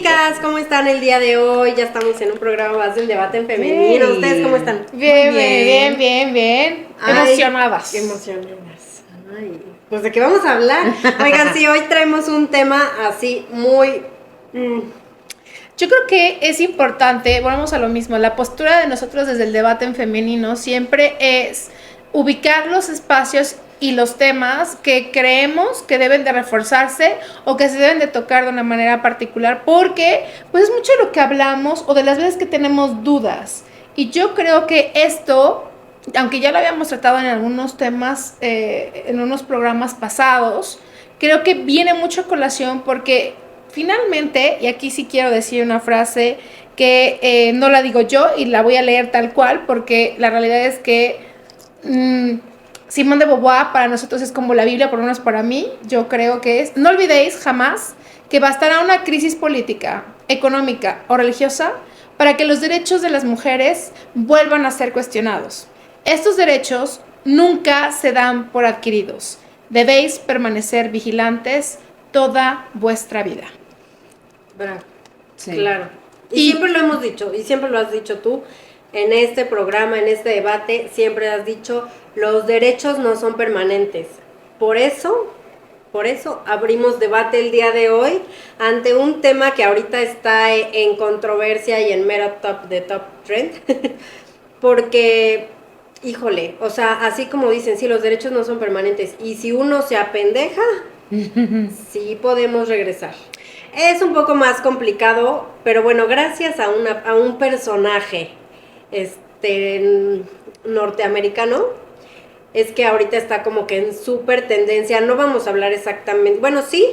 chicas, ¿cómo están el día de hoy? Ya estamos en un programa más del debate en femenino. Sí. ¿Ustedes cómo están? Bien. Emocionadas. Emocionadas. Ay, pues ¿de qué vamos a hablar? Oigan, sí, hoy traemos un tema así muy... Yo creo que es importante, volvemos a lo mismo, la postura de nosotros desde el debate en femenino siempre es ubicar los espacios y los temas que creemos que deben de reforzarse o que se deben de tocar de una manera particular, porque pues es mucho de lo que hablamos o de las veces que tenemos dudas. Y yo creo que esto, aunque ya lo habíamos tratado en algunos temas, en unos programas pasados, creo que viene mucho a colación porque finalmente, y aquí sí quiero decir una frase que no la digo yo y la voy a leer tal cual, porque la realidad es que Simone de Beauvoir para nosotros es como la Biblia, por lo menos para mí, yo creo que es: no olvidéis jamás que bastará una crisis política, económica o religiosa para que los derechos de las mujeres vuelvan a ser cuestionados. Estos derechos nunca se dan por adquiridos. Debéis permanecer vigilantes toda vuestra vida. Bravo. Sí. Claro. Y siempre lo hemos dicho, y siempre lo has dicho tú, en este programa, en este debate, siempre has dicho, los derechos no son permanentes. Por eso abrimos debate el día de hoy ante un tema que ahorita está en controversia y en mero top trend, porque, híjole, o sea, así como dicen, sí, los derechos no son permanentes, y si uno se apendeja, sí podemos regresar. Es un poco más complicado, pero bueno, gracias a un personaje norteamericano, es que ahorita está como que en súper tendencia. No vamos a hablar exactamente, bueno, sí,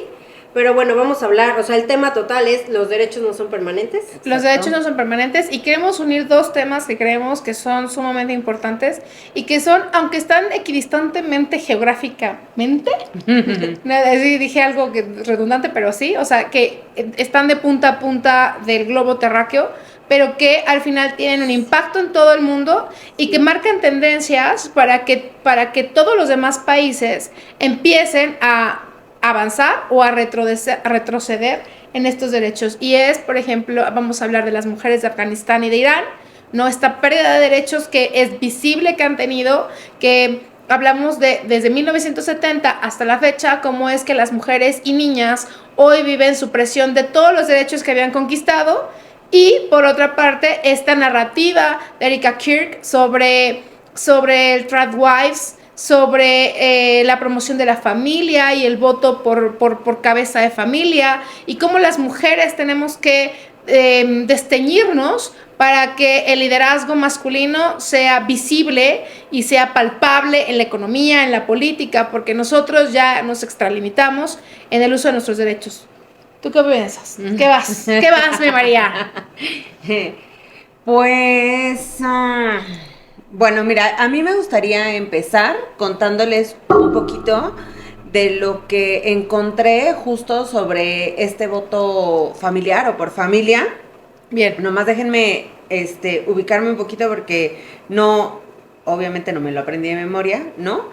pero bueno, vamos a hablar, o sea, el tema total es los derechos no son permanentes. Exacto. Los derechos no son permanentes, y queremos unir dos temas que creemos que son sumamente importantes y que son, aunque están equidistantemente geográficamente, dije algo que redundante, pero sí, o sea, que están de punta a punta del globo terráqueo, pero que al final tienen un impacto en todo el mundo y que marcan tendencias para que todos los demás países empiecen a avanzar o a retroceder en estos derechos. Y es, por ejemplo, vamos a hablar de las mujeres de Afganistán y de Irán, ¿no? Esta pérdida de derechos que es visible que han tenido, que hablamos de desde 1970 hasta la fecha, cómo es que las mujeres y niñas hoy viven supresión de todos los derechos que habían conquistado. Y por otra parte, esta narrativa de Erika Kirk sobre el Tradwives, sobre la promoción de la familia y el voto por cabeza de familia, y cómo las mujeres tenemos que desteñirnos para que el liderazgo masculino sea visible y sea palpable en la economía, en la política, porque nosotros ya nos extralimitamos en el uso de nuestros derechos. ¿Tú qué piensas? ¿Qué vas? ¿Qué vas, mi María? Pues, bueno, mira, a mí me gustaría empezar contándoles un poquito de lo que encontré justo sobre este voto familiar o por familia. Bien. Nomás déjenme ubicarme un poquito porque obviamente no me lo aprendí de memoria, ¿no?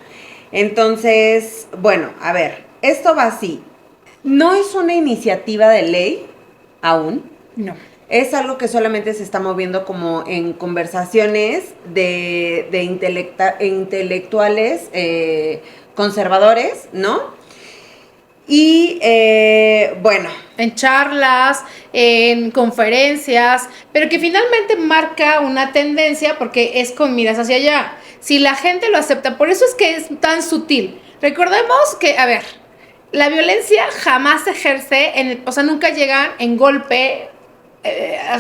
Entonces, bueno, a ver, esto va así. No es una iniciativa de ley aún. No. Es algo que solamente se está moviendo como en conversaciones de intelectuales conservadores, ¿no? Y bueno. En charlas, en conferencias, pero que finalmente marca una tendencia porque es con miras hacia allá. Si la gente lo acepta, por eso es que es tan sutil. Recordemos que, a ver, la violencia jamás se ejerce, o sea, nunca llegan en golpe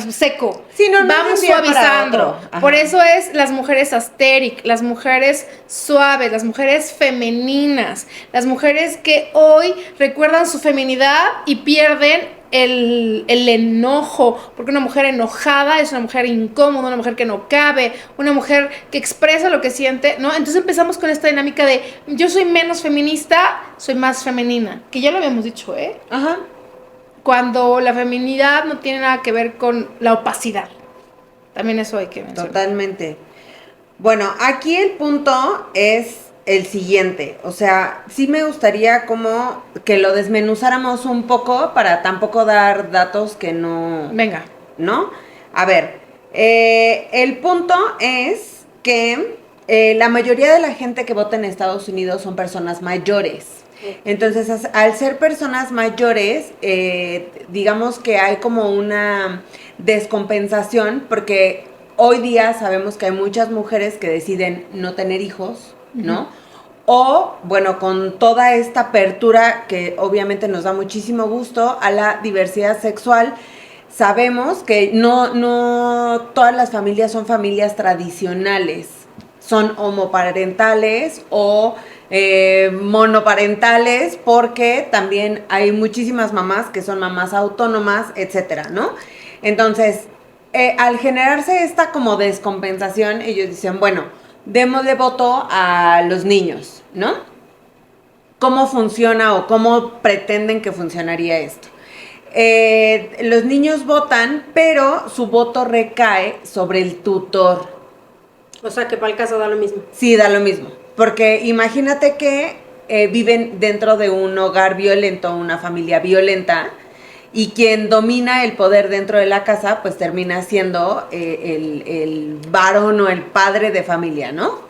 seco. Sí, no, vamos suavizando. Por eso es las mujeres asteric, las mujeres suaves, las mujeres femeninas, las mujeres que hoy recuerdan su feminidad y pierden el enojo, porque una mujer enojada es una mujer incómoda, una mujer que no cabe, una mujer que expresa lo que siente, ¿no? Entonces empezamos con esta dinámica de yo soy menos feminista, soy más femenina, que ya lo habíamos dicho, Ajá. Cuando la feminidad no tiene nada que ver con la opacidad. También eso hay que mencionar. Totalmente. Bueno, aquí el punto es el siguiente, o sea, sí me gustaría como que lo desmenuzáramos un poco para tampoco dar datos que no... Venga. ¿No? A ver, el punto es que la mayoría de la gente que vota en Estados Unidos son personas mayores. Entonces, al ser personas mayores, digamos que hay como una descompensación, porque hoy día sabemos que hay muchas mujeres que deciden no tener hijos, ¿no? O, bueno, con toda esta apertura que obviamente nos da muchísimo gusto a la diversidad sexual, sabemos que no todas las familias son familias tradicionales, son homoparentales o monoparentales, porque también hay muchísimas mamás que son mamás autónomas, etcétera, ¿no? Entonces, al generarse esta como descompensación, ellos dicen, bueno, démosle voto a los niños, ¿no? ¿Cómo funciona o cómo pretenden que funcionaría esto? Los niños votan, pero su voto recae sobre el tutor. O sea, que para el caso da lo mismo. Sí, da lo mismo. Porque imagínate que viven dentro de un hogar violento, una familia violenta, y quien domina el poder dentro de la casa, pues termina siendo el varón o el padre de familia, ¿no?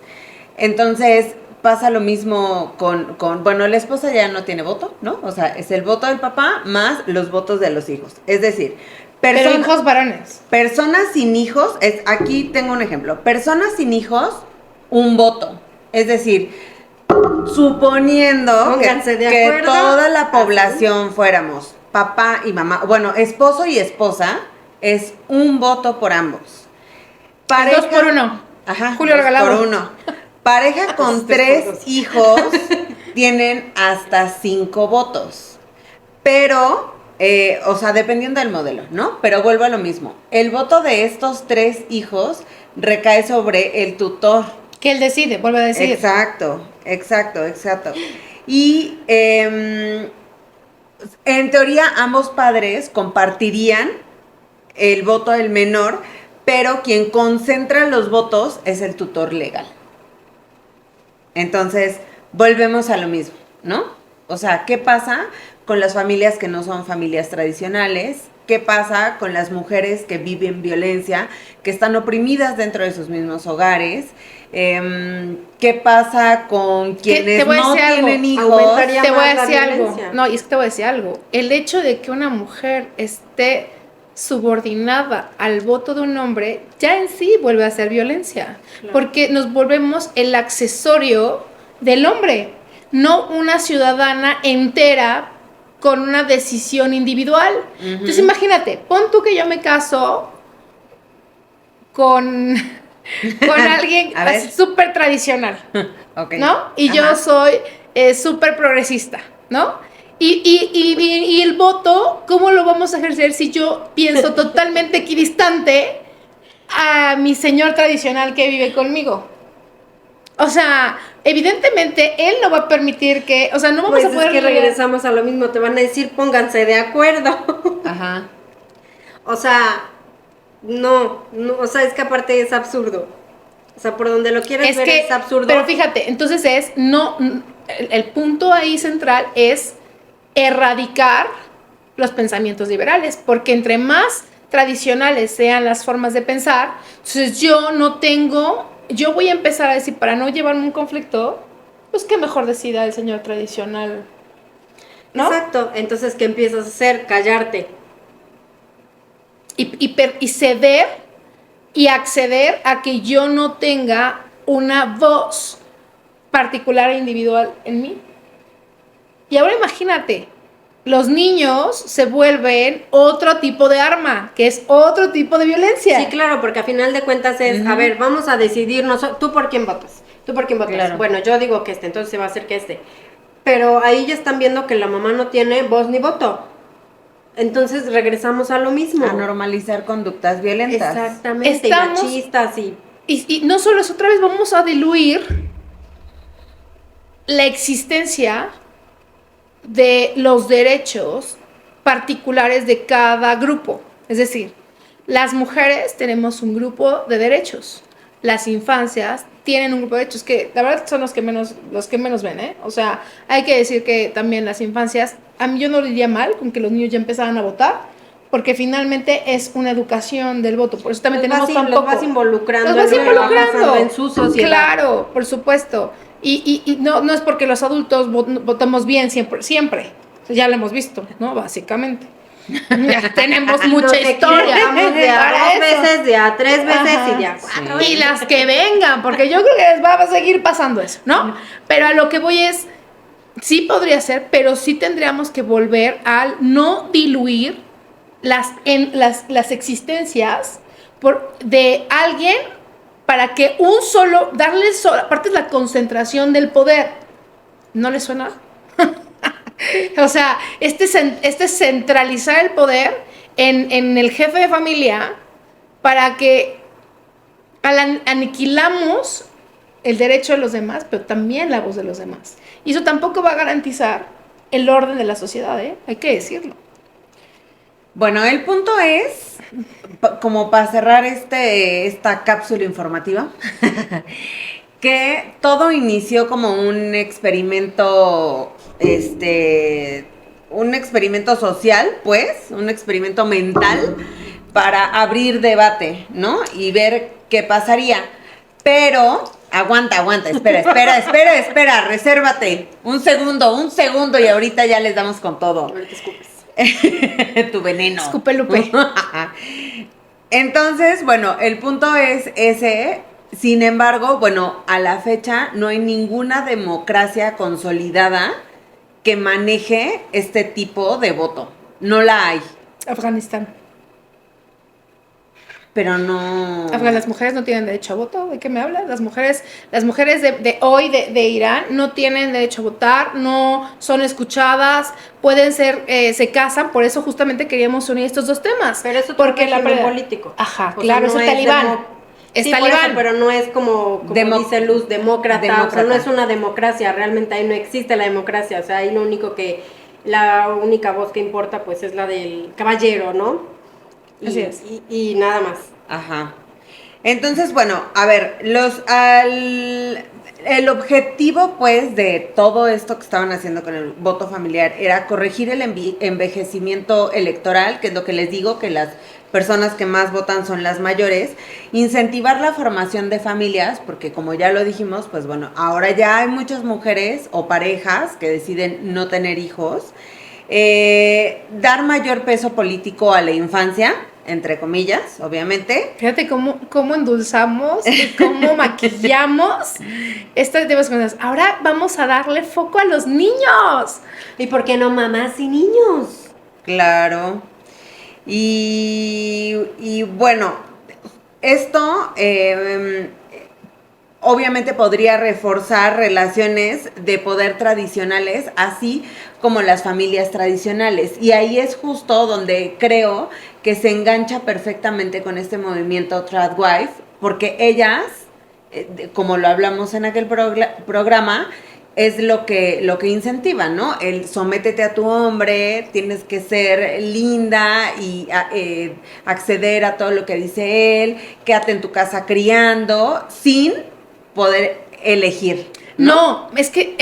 Entonces pasa lo mismo bueno, la esposa ya no tiene voto, ¿no? O sea, es el voto del papá más los votos de los hijos. Es decir, Pero hijos varones. personas sin hijos, aquí tengo un ejemplo, personas sin hijos, un voto. Es decir, suponiendo que toda la población fuéramos papá y mamá, bueno, esposo y esposa, es un voto por ambos. Pareja, 2 por 1. Ajá, Julio 2 Regalado. por 1. Pareja con 3 hijos tienen hasta 5 votos. Pero, o sea, dependiendo del modelo, ¿no? Pero vuelvo a lo mismo. El voto de estos 3 hijos recae sobre el tutor. Que él decide, vuelve a decir. Exacto. Y en teoría ambos padres compartirían el voto del menor, pero quien concentra los votos es el tutor legal. Entonces, volvemos a lo mismo, ¿no? O sea, ¿qué pasa con las familias que no son familias tradicionales? ¿Qué pasa con las mujeres que viven violencia, que están oprimidas dentro de sus mismos hogares? ¿Qué pasa con quienes no tienen hijos? Te voy a decir algo. No, y es que te voy a decir algo. El hecho de que una mujer esté subordinada al voto de un hombre, ya en sí vuelve a ser violencia. Claro. Porque nos volvemos el accesorio del hombre, no una ciudadana entera con una decisión individual. Entonces imagínate, pon tú que yo me caso con alguien súper tradicional, okay, ¿no? Y yo soy súper progresista, ¿no? Y el voto, ¿cómo lo vamos a ejercer si yo pienso totalmente equidistante a mi señor tradicional que vive conmigo? O sea, evidentemente él no va a permitir que, o sea, no vamos a poder... Es que regresamos a lo mismo, te van a decir pónganse de acuerdo. Ajá. O sea, no, o sea, es que aparte es absurdo. O sea, por donde lo quieras ver es absurdo. Pero fíjate, entonces el punto ahí central es erradicar los pensamientos liberales, porque entre más tradicionales sean las formas de pensar, entonces yo voy a empezar a decir, para no llevarme un conflicto, pues que mejor decida el señor tradicional, ¿no? Exacto, entonces ¿qué empiezas a hacer? Callarte. Y ceder y acceder a que yo no tenga una voz particular e individual en mí. Y ahora imagínate, los niños se vuelven otro tipo de arma, que es otro tipo de violencia. Sí, claro, porque a final de cuentas es, a ver, vamos a decidirnos, ¿tú por quién votas? ¿Tú por quién votas? Claro. Bueno, yo digo que entonces se va a hacer que Pero ahí ya están viendo que la mamá no tiene voz ni voto. Entonces regresamos a lo mismo. A normalizar conductas violentas. Exactamente, y machistas y no solo eso, otra vez vamos a diluir la existencia de los derechos particulares de cada grupo. Es decir, las mujeres tenemos un grupo de derechos, las infancias tienen un grupo de derechos que la verdad son los que menos ven, ¿eh? O sea, hay que decir que también las infancias, a mí yo no diría mal con que los niños ya empezaran a votar, porque finalmente es una educación del voto, por eso también tenemos tan poco. Los vas involucrando. Los vas en lo que va involucrando pasando en su sociedad. Claro, por supuesto. Y no es porque los adultos votamos bien siempre. Ya lo hemos visto, ¿no? Básicamente. Ya tenemos mucha historia. De a 2 veces, de a 3 veces Ajá, y de a 4. Y las que vengan, porque yo creo que les va a seguir pasando eso, ¿no? Pero a lo que voy es, sí podría ser, pero sí tendríamos que volver al no diluir las existencias de alguien para que aparte es la concentración del poder. ¿No le suena? O sea, este centralizar el poder en el jefe de familia para que aniquilamos el derecho de los demás, pero también la voz de los demás. Y eso tampoco va a garantizar el orden de la sociedad, ¿eh? Hay que decirlo. Bueno, el punto es, como para cerrar esta cápsula informativa, que todo inició como un experimento, un experimento social, pues, un experimento mental para abrir debate, ¿no? Y ver qué pasaría. Pero, aguanta, espera, resérvate. Un segundo y ahorita ya les damos con todo. Ahorita escupes. Tu veneno. Escupe, Lupe. Entonces, bueno, el punto es ese. Sin embargo, bueno, a la fecha no hay ninguna democracia consolidada que maneje este tipo de voto. No la hay. Afganistán. Pero no... Las mujeres no tienen derecho a voto. ¿De qué me hablas? Las mujeres de hoy de Irán no tienen derecho a votar, no son escuchadas, pueden ser, se casan. Por eso justamente queríamos unir estos dos temas. Pero eso porque es un político. Ajá, O claro, sea, no es talibán. Es sí, talibán. por eso, pero no es como dice Luz, demócrata. O sea, no es una democracia. Realmente ahí no existe la democracia. O sea, ahí la única voz que importa pues es la del caballero, ¿no? Así es. Y nada más. Ajá. Entonces, bueno, a ver, el objetivo, pues, de todo esto que estaban haciendo con el voto familiar era corregir el envejecimiento electoral, que es lo que les digo, que las personas que más votan son las mayores, incentivar la formación de familias, porque como ya lo dijimos, pues bueno, ahora ya hay muchas mujeres o parejas que deciden no tener hijos, dar mayor peso político a la infancia, entre comillas, obviamente. Fíjate cómo endulzamos y cómo maquillamos estas tipo de cosas. Ahora vamos a darle foco a los niños. ¿Y por qué no mamás y niños? Claro. Y bueno, esto obviamente podría reforzar relaciones de poder tradicionales, así como las familias tradicionales. Y ahí es justo donde creo que se engancha perfectamente con este movimiento Tradwife, porque ellas, como lo hablamos en aquel programa, es lo que incentivan, ¿no? El sométete a tu hombre, tienes que ser linda y acceder a todo lo que dice él, quédate en tu casa criando, sin poder elegir. No, es que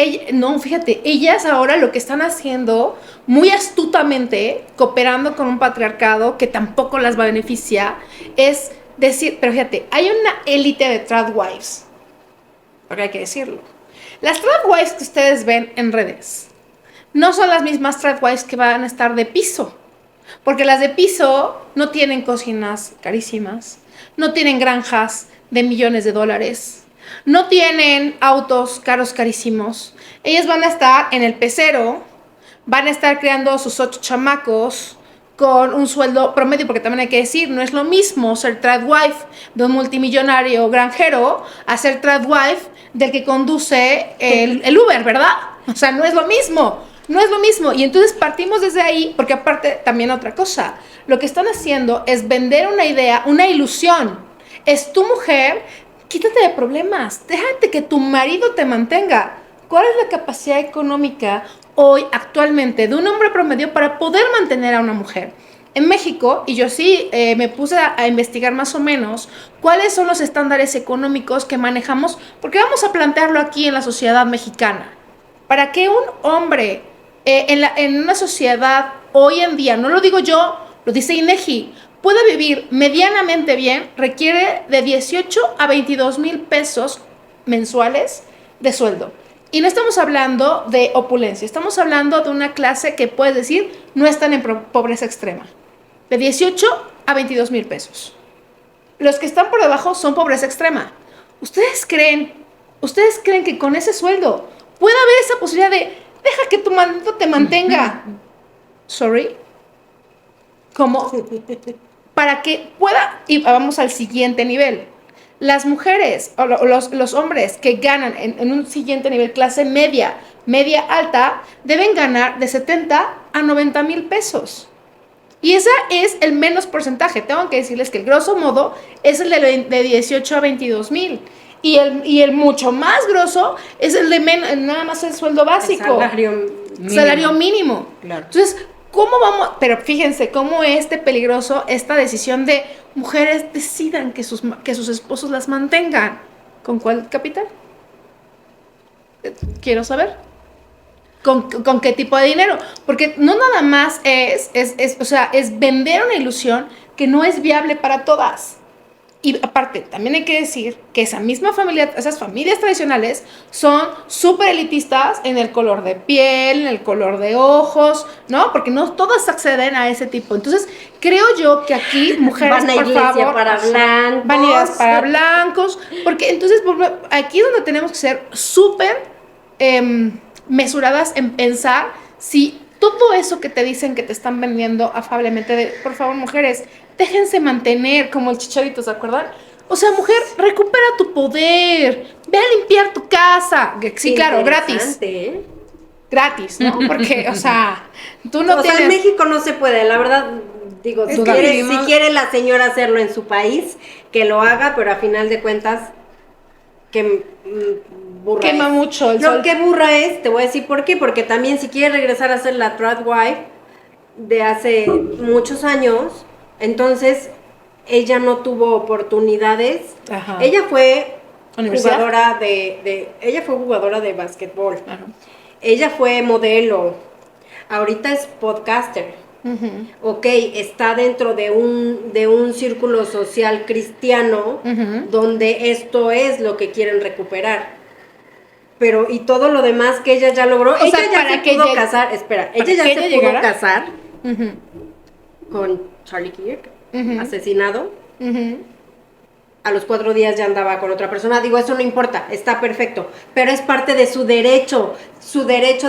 fíjate, ellas ahora lo que están haciendo muy astutamente, cooperando con un patriarcado que tampoco las va a beneficiar, es decir, pero fíjate, hay una élite de tradwives, porque hay que decirlo. Las tradwives que ustedes ven en redes no son las mismas tradwives que van a estar de piso, porque las de piso no tienen cocinas carísimas, no tienen granjas de millones de dólares, no tienen autos carísimos. Ellas van a estar en el pecero, van a estar creando sus 8 chamacos con un sueldo promedio, porque también hay que decir, no es lo mismo ser tradwife de un multimillonario granjero a ser tradwife del que conduce el Uber, ¿verdad? O sea, no es lo mismo. No es lo mismo. Y entonces partimos desde ahí, porque aparte también otra cosa, lo que están haciendo es vender una idea, una ilusión. Es tu mujer, quítate de problemas, déjate que tu marido te mantenga. ¿Cuál es la capacidad económica hoy, actualmente, de un hombre promedio para poder mantener a una mujer? En México, y yo sí me puse a investigar más o menos cuáles son los estándares económicos que manejamos, porque vamos a plantearlo aquí en la sociedad mexicana. Para que un hombre en una sociedad hoy en día, no lo digo yo, lo dice INEGI, pueda vivir medianamente bien, requiere de 18 a 22 mil pesos mensuales de sueldo. Y no estamos hablando de opulencia, estamos hablando de una clase que puedes decir no están en pobreza extrema. De 18 a 22 mil pesos. Los que están por debajo son pobreza extrema. ¿Ustedes creen que con ese sueldo puede haber esa posibilidad de deja que tu marido te mantenga? Sorry. ¿Cómo? Para que pueda, y vamos al siguiente nivel. Las mujeres o los hombres que ganan en un siguiente nivel, clase media alta, deben ganar de 70 a 90 mil pesos. Y ese es el menos porcentaje. Tengo que decirles que el grosso modo es el de 18 a 22 mil. Y el mucho más grosso es el de nada más el sueldo básico. El salario mínimo. Claro. Entonces, ¿cómo vamos? Pero fíjense cómo es de peligroso esta decisión de mujeres decidan que sus esposos las mantengan. ¿Con cuál capital? Quiero saber. ¿Con qué tipo de dinero? Porque no nada más es vender una ilusión que no es viable para todas. Y aparte, también hay que decir que esas familias tradicionales son súper elitistas en el color de piel, en el color de ojos, ¿no? Porque no todas acceden a ese tipo. Entonces, creo yo que aquí, mujeres, van a por iglesia favor, para blancos. vanidades para blancos, porque entonces aquí es donde tenemos que ser súper mesuradas en pensar si todo eso que te dicen que te están vendiendo afablemente de, por favor, mujeres, déjense mantener como el Chicharito, ¿se acuerdan? O sea, mujer, recupera tu poder, ve a limpiar tu casa. Sí, claro, gratis. Gratis, ¿no? Porque, o sea, tú no tienes... O sea, en México no se puede, la verdad, digo, si quiere la señora hacerlo en su país, que lo haga, pero a final de cuentas, que burra quema es. mucho el No, sol. qué burra es, te voy a decir por qué, porque también si quiere regresar a ser la tradwife de hace muchos años, entonces ella no tuvo oportunidades. Ajá. Ella fue ¿Universidad? Ella fue jugadora de básquetbol. Ajá. Ella fue modelo. Ahorita es podcaster. Uh-huh. Ok, está dentro de un círculo social cristiano, Uh-huh. donde esto es lo que quieren recuperar. Pero, y todo lo demás que ella ya logró, ella sea, ya para se que pudo llegue- casar, espera, para ella ya que se ella pudo llegara. casar Uh-huh. con Charlie Kirk, Uh-huh. asesinado. Uh-huh. A los 4 días ya andaba con otra persona. Digo, eso no importa, está perfecto. Pero es parte de su derecho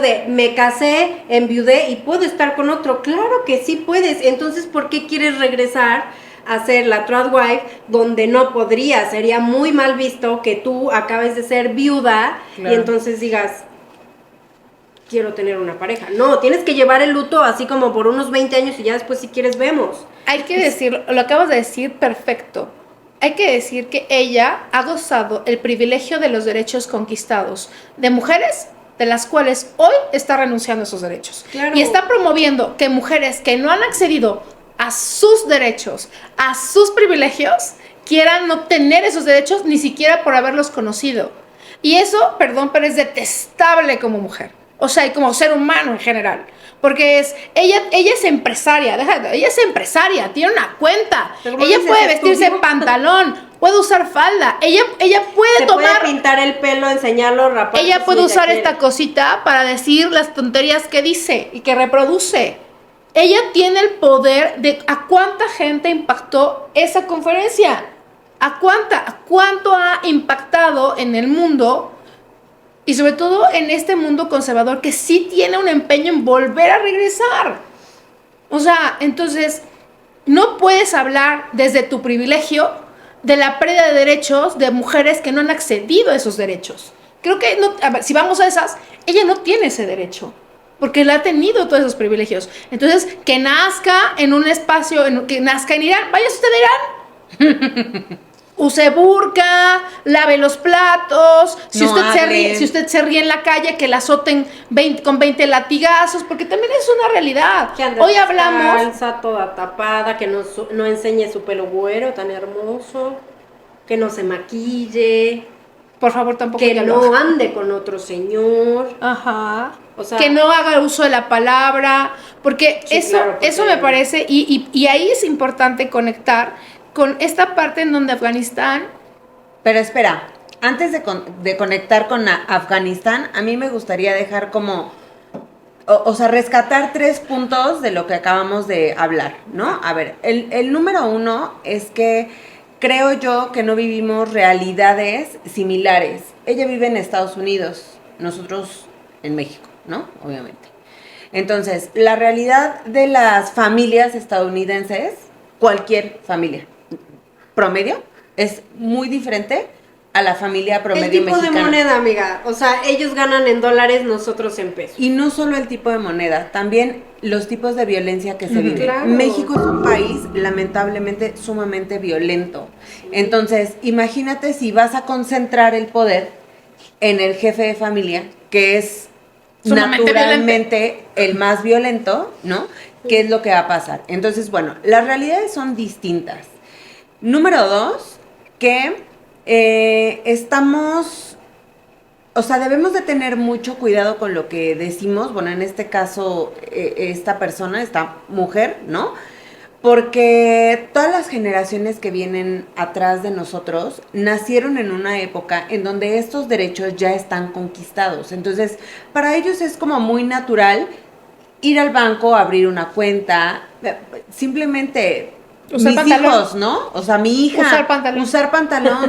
de me casé, enviudé y puedo estar con otro. Claro que sí puedes. Entonces, ¿por qué quieres regresar a ser la tradwife donde no podría? Sería muy mal visto que tú acabes de ser viuda Claro. y entonces digas, quiero tener una pareja. No, tienes que llevar el luto así como por unos 20 años y ya después si quieres vemos. Hay que decir, lo acabas de decir perfecto. Hay que decir que ella ha gozado el privilegio de los derechos conquistados de mujeres de las cuales hoy está renunciando a esos derechos. Claro. Y está promoviendo que mujeres que no han accedido a sus derechos, a sus privilegios, quieran no tener esos derechos ni siquiera por haberlos conocido. Y eso, perdón, pero es detestable como mujer. O sea, y como ser humano en general. Porque ella es empresaria, ella es empresaria, tiene una cuenta. Pero ¿cómo Ella dices puede vestirse estudio? pantalón, puede usar falda. Ella puede Se tomar... puede pintar el pelo, enseñarlo, raparse. Ella puede si usar quiere. esta cosita para decir las tonterías que dice y que reproduce. Ella tiene el poder de a cuánta gente impactó esa conferencia. ¿A cuánto ha impactado en el mundo? Y sobre todo en este mundo conservador que sí tiene un empeño en volver a regresar. O sea, entonces, no puedes hablar desde tu privilegio de la pérdida de derechos de mujeres que no han accedido a esos derechos. Creo que, no, a ver, si vamos a esas, ella no tiene ese derecho, porque él ha tenido todos esos privilegios. Entonces, que nazca en un espacio, que nazca en Irán, vaya usted a Irán. use burka, lave los platos, si, No hable. si usted se ríe en la calle, que la azoten con 20 latigazos, porque también es una realidad. Que ande Hoy hablamos... descalza, toda tapada, que no enseñe su pelo güero tan hermoso, que no se maquille, Por favor, tampoco que ya lo no haga. ande con otro señor. Ajá. O sea, que no haga uso de la palabra, porque Sí, eso, claro, porque- eso me parece, y ahí es importante conectar con esta parte en donde Afganistán, Pero espera, antes de conectar con Afganistán, a mí me gustaría dejar como, o sea, rescatar 3 puntos de lo que acabamos de hablar, ¿no? A ver, el número 1 es que creo yo que no vivimos realidades similares. Ella vive en Estados Unidos, nosotros en México, ¿no? Obviamente. Entonces, la realidad de las familias estadounidenses, cualquier familia promedio, es muy diferente a la familia el promedio tipo mexicana. de moneda, amiga. O sea, ellos ganan en dólares, nosotros en pesos. Y no solo el tipo de moneda, también los tipos de violencia que se Ujú. viven. Claro. México es un país lamentablemente sumamente violento. Entonces, imagínate si vas a concentrar el poder en el jefe de familia, que es Sumamente naturalmente el más violento, ¿no? ¿Qué es lo que va a pasar? Entonces, bueno, las realidades son distintas. Número 2, que estamos, o sea, debemos de tener mucho cuidado con lo que decimos, bueno, en este caso, esta persona, esta mujer, ¿no? Porque todas las generaciones que vienen atrás de nosotros nacieron en una época en donde estos derechos ya están conquistados. Entonces, para ellos es como muy natural ir al banco, abrir una cuenta, simplemente Usar mis pantalón. hijos, ¿no? O sea, mi hija Usar pantalón.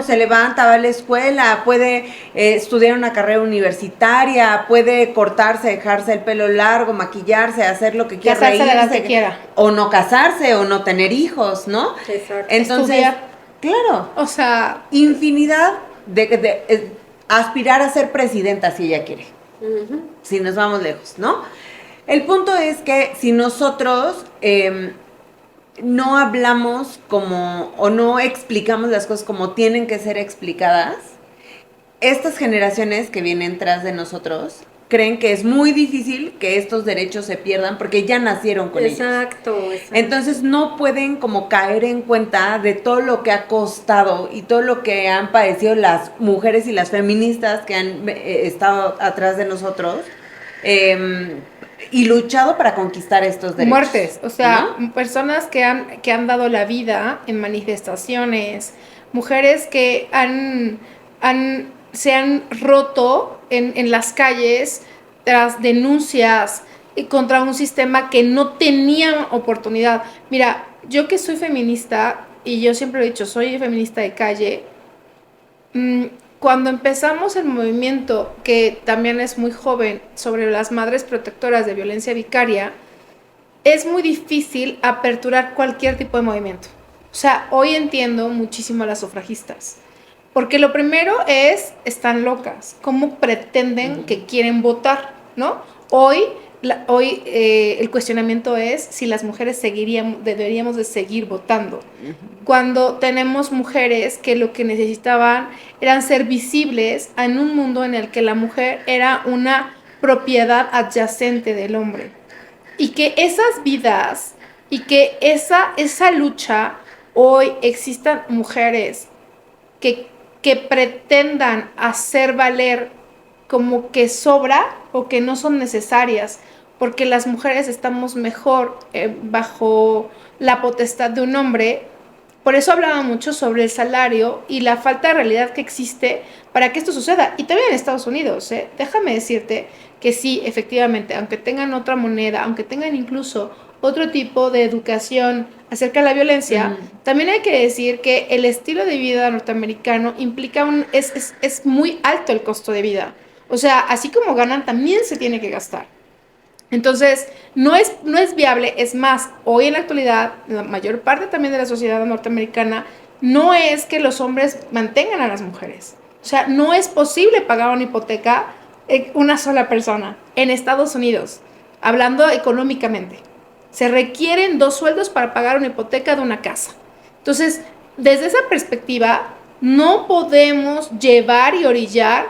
se levanta, va a la escuela, puede estudiar una carrera universitaria, puede cortarse, dejarse el pelo largo, maquillarse, hacer lo que quiera, Casarse a la edad reírse, que quiera. o no casarse, o no tener hijos, ¿no? Exacto. Entonces, Estudiar. claro, O sea, infinidad de aspirar a ser presidenta si ella quiere, Ujú. si nos vamos lejos, ¿no? El punto es que si nosotros no hablamos como, o no explicamos las cosas como tienen que ser explicadas, estas generaciones que vienen tras de nosotros creen que es muy difícil que estos derechos se pierdan porque ya nacieron con ellos. Exacto. Entonces no pueden como caer en cuenta de todo lo que ha costado y todo lo que han padecido las mujeres y las feministas que han estado atrás de nosotros y luchado para conquistar estos derechos. muertes, o sea, ¿no? personas que han dado la vida en manifestaciones, mujeres que se han roto en las calles tras denuncias contra un sistema que no tenía oportunidad. Mira, yo que soy feminista, y yo siempre lo he dicho, soy feminista de calle, cuando empezamos el movimiento, que también es muy joven, sobre las madres protectoras de violencia vicaria, es muy difícil aperturar cualquier tipo de movimiento. O sea, hoy entiendo muchísimo a las sufragistas. Porque lo primero es, están locas. ¿Cómo pretenden que quieren votar? ¿No? Hoy el cuestionamiento es si las mujeres deberíamos de seguir votando. Cuando tenemos mujeres que lo que necesitaban eran ser visibles en un mundo en el que la mujer era una propiedad adyacente del hombre. Y que esas vidas y que esa lucha, hoy existan mujeres que pretendan hacer valer como que sobra o que no son necesarias, porque las mujeres estamos mejor bajo la potestad de un hombre. Por eso hablaba mucho sobre el salario y la falta de realidad que existe para que esto suceda. Y también en Estados Unidos, déjame decirte que sí, efectivamente, aunque tengan otra moneda, aunque tengan incluso otro tipo de educación acerca de la violencia, también hay que decir que el estilo de vida norteamericano implica es muy alto el costo de vida. O sea, así como ganan, también se tiene que gastar. Entonces, no es viable. Es más, hoy en la actualidad, la mayor parte también de la sociedad norteamericana, no es que los hombres mantengan a las mujeres. O sea, no es posible pagar una hipoteca una sola persona en Estados Unidos, hablando económicamente. Se requieren 2 sueldos para pagar una hipoteca de una casa. Entonces, desde esa perspectiva, no podemos llevar y orillar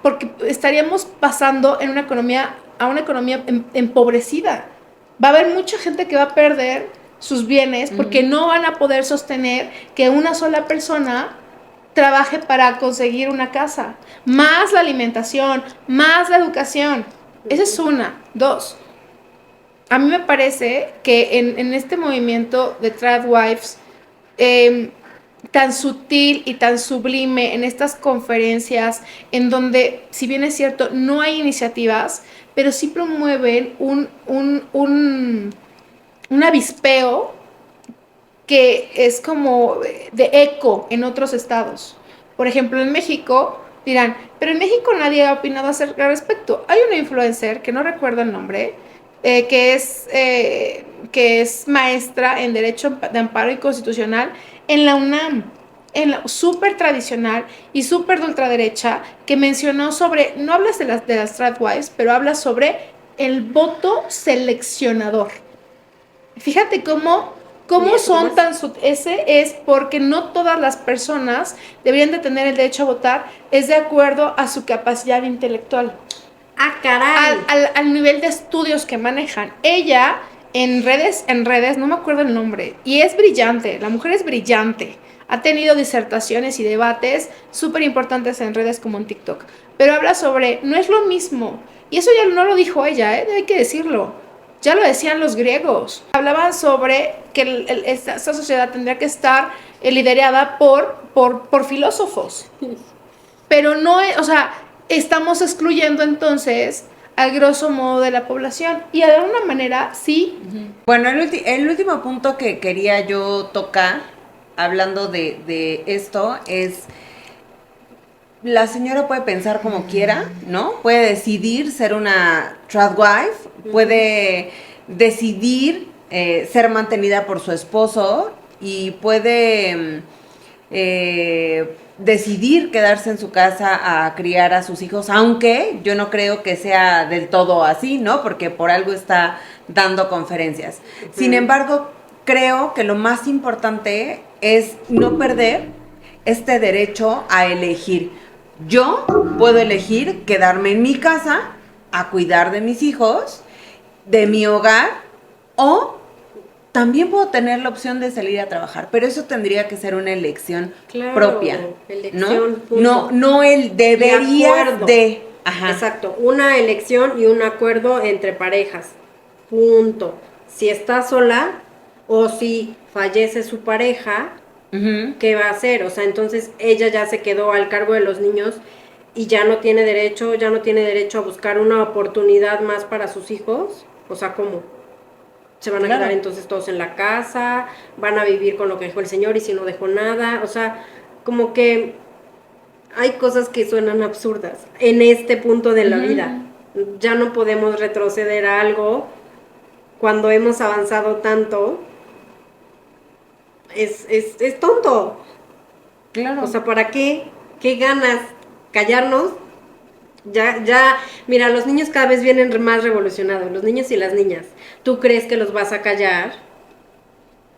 porque estaríamos pasando en a una economía empobrecida. Va a haber mucha gente que va a perder sus bienes porque no van a poder sostener que una sola persona trabaje para conseguir una casa, más la alimentación, más la educación. Esa es una. Dos, a mí me parece que en este movimiento de Tradwives, tan sutil y tan sublime, en estas conferencias, en donde, si bien es cierto, no hay iniciativas, pero sí promueven un avispeo que es como de eco en otros estados. Por ejemplo, en México dirán, pero en México nadie ha opinado al respecto. Hay una influencer, que no recuerdo el nombre, que es maestra en Derecho de Amparo y Constitucional en la UNAM, súper tradicional y súper de ultraderecha, que mencionó sobre, no hablas de las Tradwives, pero habla sobre el voto seleccionador. Fíjate cómo son tan... Ese es porque no todas las personas deberían de tener el derecho a votar, es de acuerdo a su capacidad intelectual. ¡Ah, caray! Al nivel de estudios que manejan. Ella, en redes, no me acuerdo el nombre, y es brillante, la mujer es brillante. Ha tenido disertaciones y debates súper importantes en redes como en TikTok. Pero habla sobre, no es lo mismo. Y eso ya no lo dijo ella, hay que decirlo. Ya lo decían los griegos. Hablaban sobre que esta sociedad tendría que estar liderada por filósofos. Pero no, o sea, estamos excluyendo entonces al grosso modo de la población. Y de alguna manera, sí. Bueno, el último punto que quería yo tocar, hablando de esto, es... La señora puede pensar como quiera, ¿no? Puede decidir ser una tradwife, puede decidir ser mantenida por su esposo y puede decidir quedarse en su casa a criar a sus hijos, aunque yo no creo que sea del todo así, ¿no? Porque por algo está dando conferencias. Sin embargo, creo que lo más importante es no perder este derecho a elegir. Yo puedo elegir quedarme en mi casa a cuidar de mis hijos, de mi hogar, o también puedo tener la opción de salir a trabajar, pero eso tendría que ser una elección propia, elección, no el debería de. Ajá. Exacto, una elección y un acuerdo entre parejas, punto. Si está sola o si fallece su pareja, ¿qué va a hacer? O sea, entonces ella ya se quedó al cargo de los niños y ya no tiene derecho a buscar una oportunidad más para sus hijos. O sea, ¿cómo? Se van a quedar entonces todos en la casa, van a vivir con lo que dejó el señor y si no dejó nada. O sea, como que hay cosas que suenan absurdas en este punto de la vida. Ya no podemos retroceder a algo cuando hemos avanzado tanto. Es tonto. Claro. O sea, ¿para qué? ¿Qué ganas? ¿Callarnos? Ya, mira, los niños cada vez vienen más revolucionados, los niños y las niñas. ¿Tú crees que los vas a callar?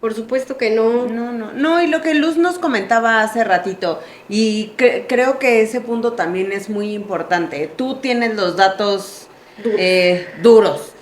Por supuesto que no. No, y lo que Luz nos comentaba hace ratito, y creo que ese punto también es muy importante. Tú tienes los datos duros.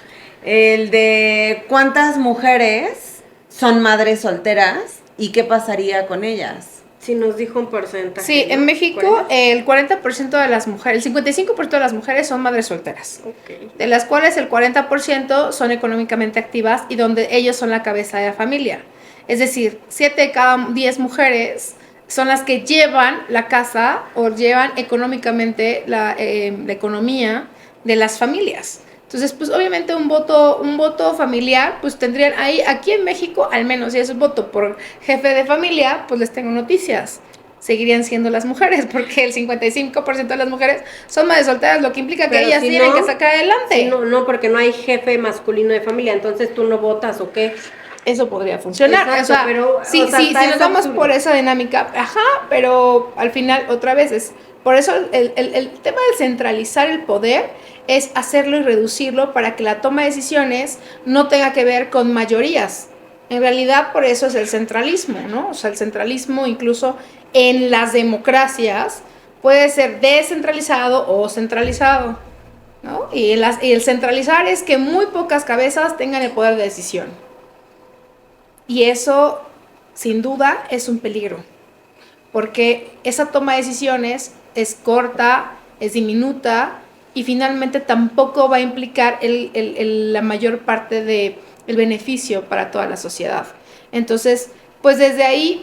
El de cuántas mujeres son madres solteras y qué pasaría con ellas. Sí, nos dijo un porcentaje. Sí, ¿no? En México el 40% de las mujeres, el 55% de las mujeres son madres solteras. Okay. De las cuales el 40% son económicamente activas y donde ellos son la cabeza de la familia. Es decir, 7 de cada 10 mujeres son las que llevan la casa o llevan económicamente la economía de las familias. Entonces, pues obviamente un voto familiar, pues tendrían ahí, aquí en México, al menos si es un voto por jefe de familia, pues les tengo noticias. Seguirían siendo las mujeres, porque el 55% de las mujeres son madres solteras, lo que implica que ellas tienen que sacar adelante. Si no, porque no hay jefe masculino de familia, entonces tú no votas o qué. Eso podría funcionar. Exacto, o sea, pero si nos vamos por esa dinámica, pero al final otra vez es, por eso el tema de centralizar el poder es hacerlo y reducirlo para que la toma de decisiones no tenga que ver con mayorías, En realidad, por eso es el centralismo, ¿no? O sea, el centralismo incluso en las democracias puede ser descentralizado o centralizado, ¿no? Y el centralizar es que muy pocas cabezas tengan el poder de decisión. Y eso, sin duda, es un peligro, porque esa toma de decisiones es corta, es diminuta, y finalmente tampoco va a implicar la mayor parte del beneficio para toda la sociedad. Entonces, pues desde ahí,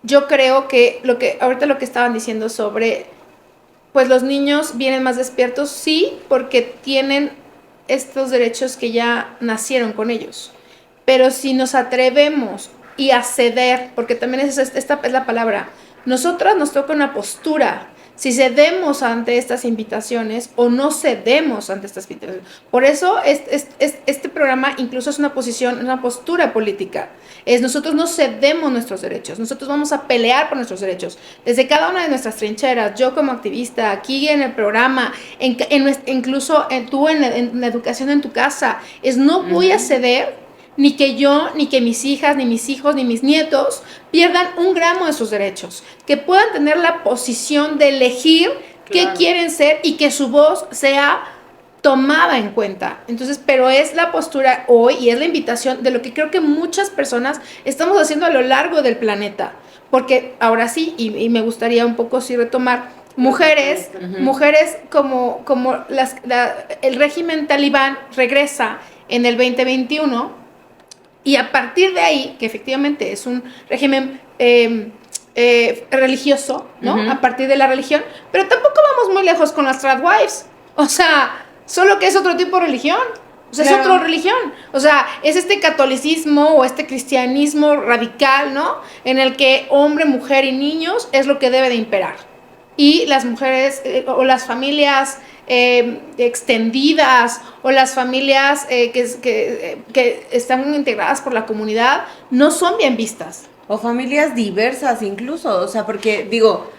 yo creo que ahorita lo que estaban diciendo sobre, pues los niños vienen más despiertos, sí, porque tienen estos derechos que ya nacieron con ellos. Pero si nos atrevemos y a ceder, porque también esta es la palabra, nosotras nos toca una postura, si cedemos ante estas invitaciones o no cedemos ante estas invitaciones. Por eso este programa incluso es una postura política. Nosotros no cedemos nuestros derechos, nosotros vamos a pelear por nuestros derechos. Desde cada una de nuestras trincheras, yo como activista, aquí en el programa, incluso tú en la educación en tu casa, no voy a ceder ni que yo, ni que mis hijas, ni mis hijos, ni mis nietos pierdan un gramo de sus derechos, que puedan tener la posición de elegir qué quieren ser y que su voz sea tomada en cuenta. Entonces, pero es la postura hoy y es la invitación de lo que creo que muchas personas estamos haciendo a lo largo del planeta, porque ahora sí, y me gustaría un poco sí retomar, mujeres como el régimen talibán regresa en el 2021. Y a partir de ahí, que efectivamente es un régimen religioso, ¿no? A partir de la religión, pero tampoco vamos muy lejos con las tradwives. O sea, solo que es otro tipo de religión. O sea, es otra religión. O sea, es este catolicismo o este cristianismo radical, ¿no? En el que hombre, mujer y niños es lo que debe de imperar. Y las mujeres o las familias extendidas o las familias que están integradas por la comunidad no son bien vistas. O familias diversas incluso, o sea, porque digo,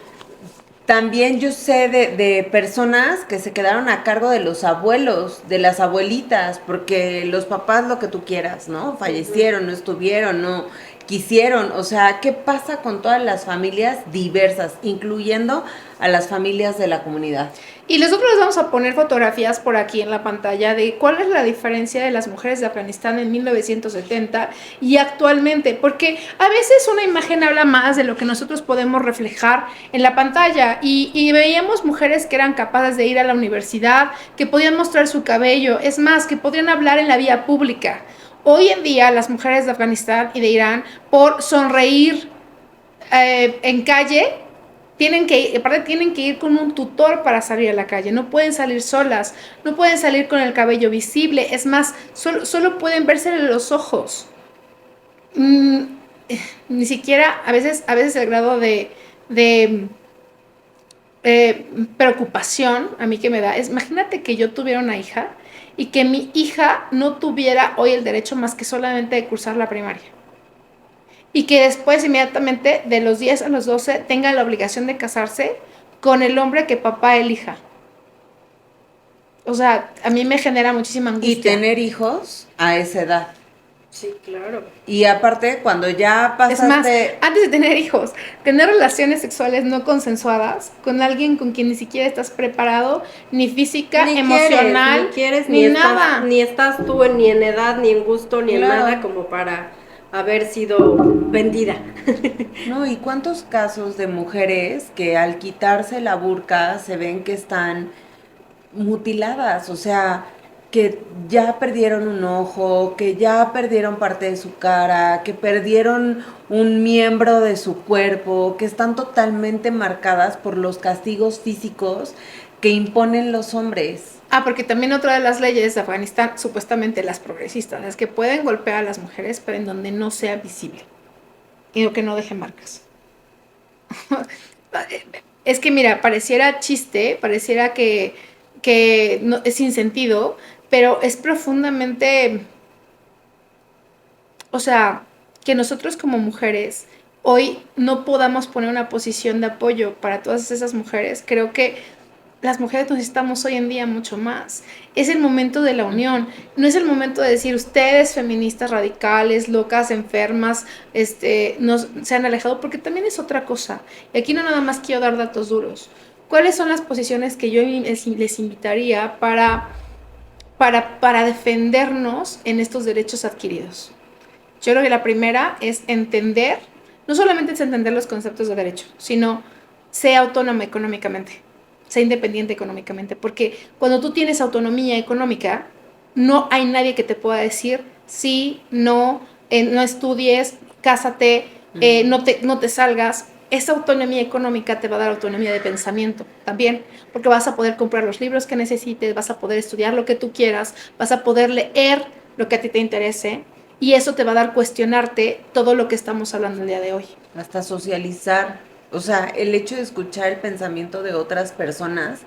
también yo sé de personas que se quedaron a cargo de los abuelos, de las abuelitas, porque los papás, lo que tú quieras, ¿no? Fallecieron, no estuvieron, no quisieron. O sea, ¿qué pasa con todas las familias diversas, incluyendo a las familias de la comunidad? Y nosotros les vamos a poner fotografías por aquí en la pantalla de cuál es la diferencia de las mujeres de Afganistán en 1970 y actualmente, porque a veces una imagen habla más de lo que nosotros podemos reflejar en la pantalla y veíamos mujeres que eran capaces de ir a la universidad, que podían mostrar su cabello, es más, que podían hablar en la vía pública. Hoy en día las mujeres de Afganistán y de Irán, por sonreír en calle, tienen que ir con un tutor para salir a la calle, no pueden salir solas, no pueden salir con el cabello visible, es más, solo pueden verse los ojos. Ni siquiera, a veces el grado de preocupación a mí que me da es, imagínate que yo tuviera una hija y que mi hija no tuviera hoy el derecho más que solamente de cursar la primaria. Y que después, inmediatamente, de los 10 a los 12, tenga la obligación de casarse con el hombre que papá elija. O sea, a mí me genera muchísima angustia. Y tener hijos a esa edad. Sí, claro. Y aparte, cuando ya pasaste... Es más, antes de tener hijos, tener relaciones sexuales no consensuadas con alguien con quien ni siquiera estás preparado, ni física, ni emocional, ni nada. Ni estás tú ni en edad, ni en gusto, ni en nada como para haber sido vendida. No, ¿y cuántos casos de mujeres que al quitarse la burka se ven que están mutiladas? O sea, que ya perdieron un ojo, que ya perdieron parte de su cara, que perdieron un miembro de su cuerpo, que están totalmente marcadas por los castigos físicos que imponen los hombres. Porque también otra de las leyes de Afganistán, supuestamente las progresistas, es que pueden golpear a las mujeres, pero en donde no sea visible y que no deje marcas. Es que mira, pareciera chiste, pareciera que no, es sin sentido, pero es profundamente, o sea, que nosotros como mujeres hoy no podamos poner una posición de apoyo para todas esas mujeres, creo que las mujeres necesitamos hoy en día mucho más. Es el momento de la unión. No es el momento de decir, ustedes feministas radicales, locas, enfermas, se han alejado, porque también es otra cosa. Y aquí no nada más quiero dar datos duros. ¿Cuáles son las posiciones que yo les invitaría para defendernos en estos derechos adquiridos? Yo creo que la primera es entender, no solamente es entender los conceptos de derecho, sino ser autónoma económicamente, ser independiente económicamente, porque cuando tú tienes autonomía económica, no hay nadie que te pueda decir sí, no, no estudies, cásate, no te salgas. Esa autonomía económica te va a dar autonomía de pensamiento también, porque vas a poder comprar los libros que necesites, vas a poder estudiar lo que tú quieras, vas a poder leer lo que a ti te interese, y eso te va a dar cuestionarte todo lo que estamos hablando el día de hoy. Hasta socializar, o sea, el hecho de escuchar el pensamiento de otras personas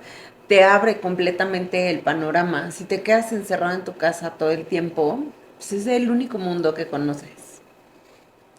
te abre completamente el panorama. Si te quedas encerrado en tu casa todo el tiempo, pues es el único mundo que conoces.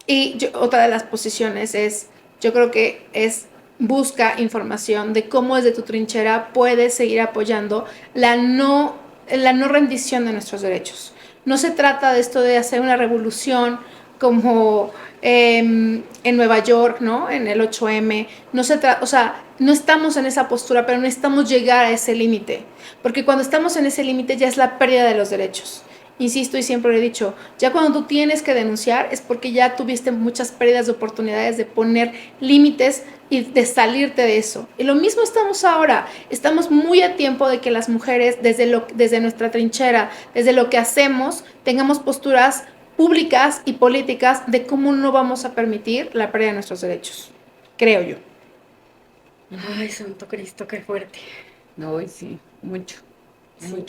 Y otra de las posiciones es, yo creo que es busca información de cómo desde tu trinchera puedes seguir apoyando la no rendición de nuestros derechos. No se trata de esto de hacer una revolución como en Nueva York, ¿no? En el 8M. No se trata, o sea, no estamos en esa postura, pero necesitamos llegar a ese límite. Porque cuando estamos en ese límite ya es la pérdida de los derechos. Insisto y siempre lo he dicho, ya cuando tú tienes que denunciar es porque ya tuviste muchas pérdidas de oportunidades de poner límites y de salirte de eso. Y lo mismo estamos ahora, estamos muy a tiempo de que las mujeres desde nuestra trinchera, desde lo que hacemos, tengamos posturas públicas y políticas de cómo no vamos a permitir la pérdida de nuestros derechos, creo yo. Ay, santo Cristo, qué fuerte. No, sí, mucho,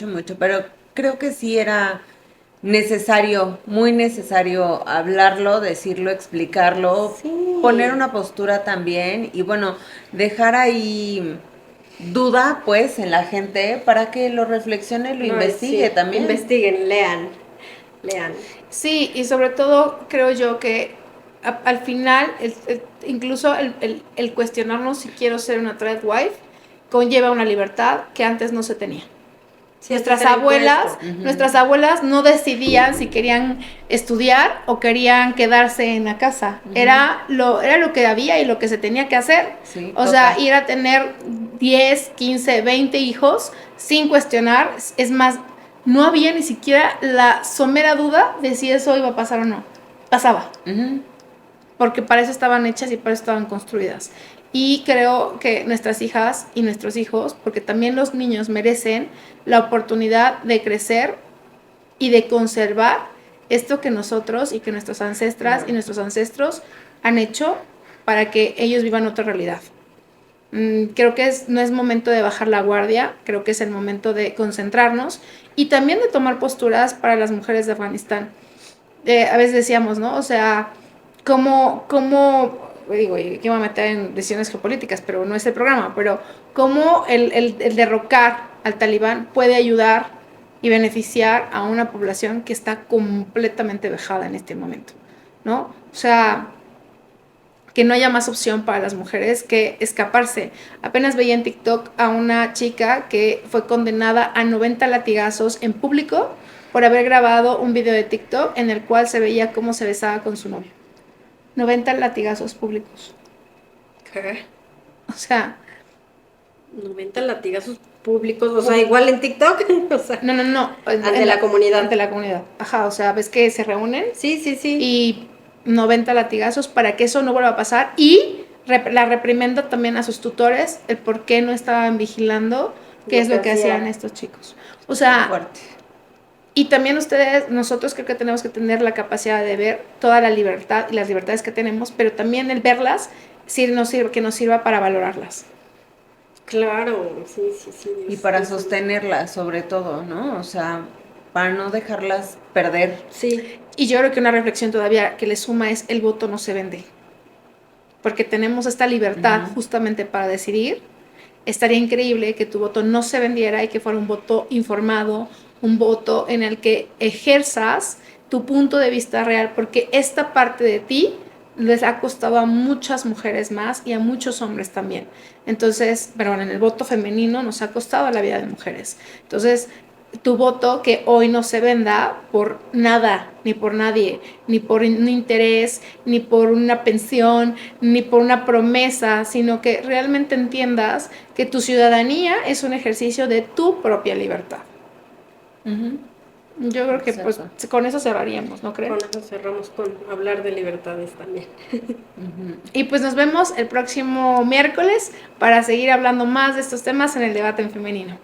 mucho, pero creo que sí era necesario, muy necesario hablarlo, decirlo, explicarlo, Sí. poner una postura también y bueno, dejar ahí duda pues en la gente para que lo reflexione, lo investigue sí, también. Investiguen, lean. Sí, y sobre todo creo yo que al final, incluso el cuestionarnos si quiero ser una thread wife conlleva una libertad que antes no se tenía. Sí, Nuestras abuelas no decidían si querían estudiar o querían quedarse en la casa. Era lo que había y lo que se tenía que hacer. Sí, o sea, ir a tener 10, 15, 20 hijos sin cuestionar. Es más, no había ni siquiera la somera duda de si eso iba a pasar o no. Pasaba. Porque para eso estaban hechas y para eso estaban construidas. Y creo que nuestras hijas y nuestros hijos, porque también los niños merecen la oportunidad de crecer y de conservar esto que nosotros y que nuestras ancestras y nuestros ancestros han hecho para que ellos vivan otra realidad. Creo que no es momento de bajar la guardia, creo que es el momento de concentrarnos y también de tomar posturas para las mujeres de Afganistán. A veces decíamos, ¿no? O sea, ¿cómo digo, que me voy a meter en decisiones geopolíticas, pero no es el programa, pero cómo el derrocar al talibán puede ayudar y beneficiar a una población que está completamente vejada en este momento, ¿no? O sea, que no haya más opción para las mujeres que escaparse. Apenas veía en TikTok a una chica que fue condenada a 90 latigazos en público por haber grabado un video de TikTok en el cual se veía cómo se besaba con su novio. 90 latigazos públicos. ¿Qué? O sea... 90 latigazos públicos, o sea, igual en TikTok. O sea, no. Ante la comunidad. Ante la comunidad. Ajá, o sea, ves que se reúnen. Sí. Y 90 latigazos para que eso no vuelva a pasar. Y la reprimenda también a sus tutores, el por qué no estaban vigilando qué es lo que hacían estos chicos. O sea... Fuerte. Y también nosotros creo que tenemos que tener la capacidad de ver toda la libertad y las libertades que tenemos, pero también el verlas que nos sirva para valorarlas. Claro, sí. Y para sostenerlas, sobre todo, ¿no? O sea, para no dejarlas perder. Sí. Y yo creo que una reflexión todavía que le suma es: el voto no se vende. Porque tenemos esta libertad justamente para decidir. Estaría increíble que tu voto no se vendiera y que fuera un voto informado, un voto en el que ejerzas tu punto de vista real, porque esta parte de ti les ha costado a muchas mujeres más y a muchos hombres también. Entonces, perdón, en el voto femenino nos ha costado la vida de mujeres. Entonces, tu voto que hoy no se venda por nada, ni por nadie, ni por un interés, ni por una pensión, ni por una promesa, sino que realmente entiendas que tu ciudadanía es un ejercicio de tu propia libertad. Uh-huh. Yo creo que pues con eso cerraríamos, ¿no crees? Con eso cerramos con hablar de libertades también. Y pues nos vemos el próximo miércoles para seguir hablando más de estos temas en el debate en femenino.